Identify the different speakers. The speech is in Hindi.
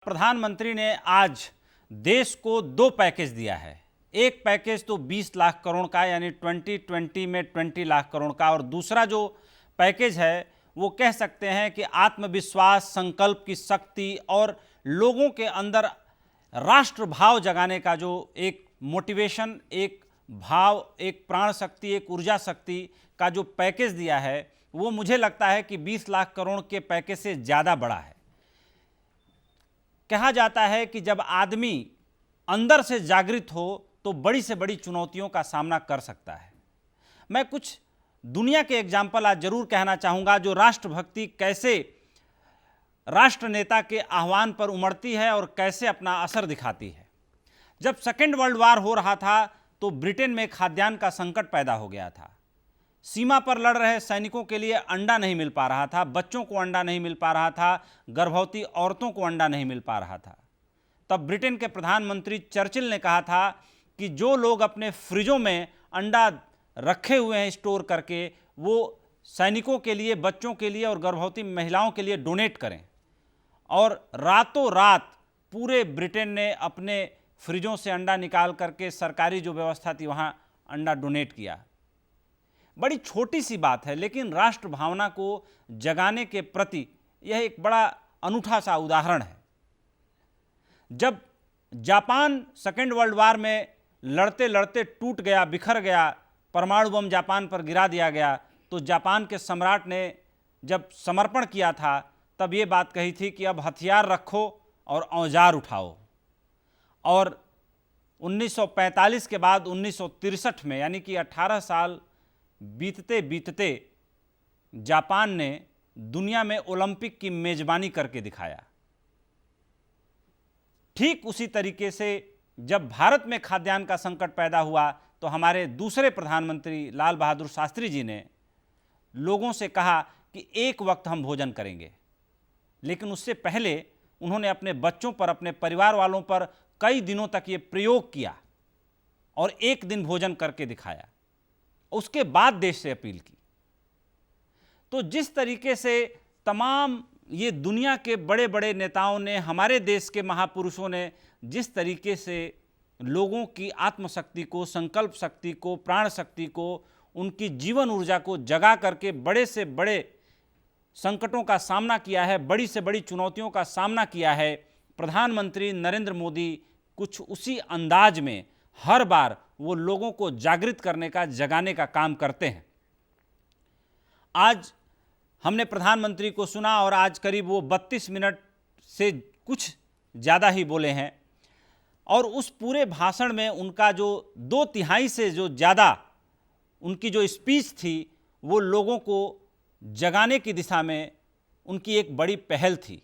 Speaker 1: प्रधानमंत्री ने आज देश को दो पैकेज दिया है। एक पैकेज तो 20 लाख करोड़ का यानी 2020 में 20 लाख करोड़ का, और दूसरा जो पैकेज है वो कह सकते हैं कि आत्मविश्वास, संकल्प की शक्ति और लोगों के अंदर राष्ट्र भाव जगाने का जो एक मोटिवेशन, एक भाव, एक प्राण शक्ति, एक ऊर्जा शक्ति का जो पैकेज दिया है वो मुझे लगता है कि 20 लाख करोड़ के पैकेज से ज़्यादा बड़ा है। कहा जाता है कि जब आदमी अंदर से जागृत हो तो बड़ी से बड़ी चुनौतियों का सामना कर सकता है। मैं कुछ दुनिया के एग्जाम्पल आज जरूर कहना चाहूँगा जो राष्ट्रभक्ति कैसे राष्ट्र नेता के आह्वान पर उमड़ती है और कैसे अपना असर दिखाती है। जब सेकेंड वर्ल्ड वार हो रहा था तो ब्रिटेन में खाद्यान्न का संकट पैदा हो गया था। सीमा पर लड़ रहे सैनिकों के लिए अंडा नहीं मिल पा रहा था, बच्चों को अंडा नहीं मिल पा रहा था, गर्भवती औरतों को अंडा नहीं मिल पा रहा था। तब ब्रिटेन के प्रधानमंत्री चर्चिल ने कहा था कि जो लोग अपने फ्रिजों में अंडा रखे हुए हैं स्टोर करके, वो सैनिकों के लिए, बच्चों के लिए और गर्भवती महिलाओं के लिए डोनेट करें। और रातों रात पूरे ब्रिटेन ने अपने फ्रिजों से अंडा निकाल करके सरकारी जो व्यवस्था थी वहाँ अंडा डोनेट किया। बड़ी छोटी सी बात है, लेकिन राष्ट्र भावना को जगाने के प्रति यह एक बड़ा अनूठा सा उदाहरण है। जब जापान सेकेंड वर्ल्ड वार में लड़ते लड़ते टूट गया, बिखर गया, परमाणु बम जापान पर गिरा दिया गया, तो जापान के सम्राट ने जब समर्पण किया था तब ये बात कही थी कि अब हथियार रखो और औजार उठाओ। और 1945 के बाद 1963 में, यानी कि 18 साल बीतते बीतते जापान ने दुनिया में ओलंपिक की मेजबानी करके दिखाया। ठीक उसी तरीके से जब भारत में खाद्यान्न का संकट पैदा हुआ तो हमारे दूसरे प्रधानमंत्री लाल बहादुर शास्त्री जी ने लोगों से कहा कि एक वक्त हम भोजन करेंगे, लेकिन उससे पहले उन्होंने अपने बच्चों पर, अपने परिवार वालों पर कई दिनों तक ये प्रयोग किया और एक दिन भोजन करके दिखाया। उसके बाद देश से अपील की। तो जिस तरीके से तमाम ये दुनिया के बड़े बड़े नेताओं ने, हमारे देश के महापुरुषों ने जिस तरीके से लोगों की आत्मशक्ति को, संकल्प शक्ति को, प्राण शक्ति को, उनकी जीवन ऊर्जा को जगा करके बड़े से बड़े संकटों का सामना किया है, बड़ी से बड़ी चुनौतियों का सामना किया है, प्रधानमंत्री नरेंद्र मोदी कुछ उसी अंदाज में हर बार वो लोगों को जागृत करने का, जगाने का काम करते हैं। आज हमने प्रधानमंत्री को सुना और आज करीब वो 32 मिनट से कुछ ज़्यादा ही बोले हैं, और उस पूरे भाषण में उनका जो 2/3 से जो ज़्यादा उनकी जो स्पीच थी वो लोगों को जगाने की दिशा में उनकी एक बड़ी पहल थी।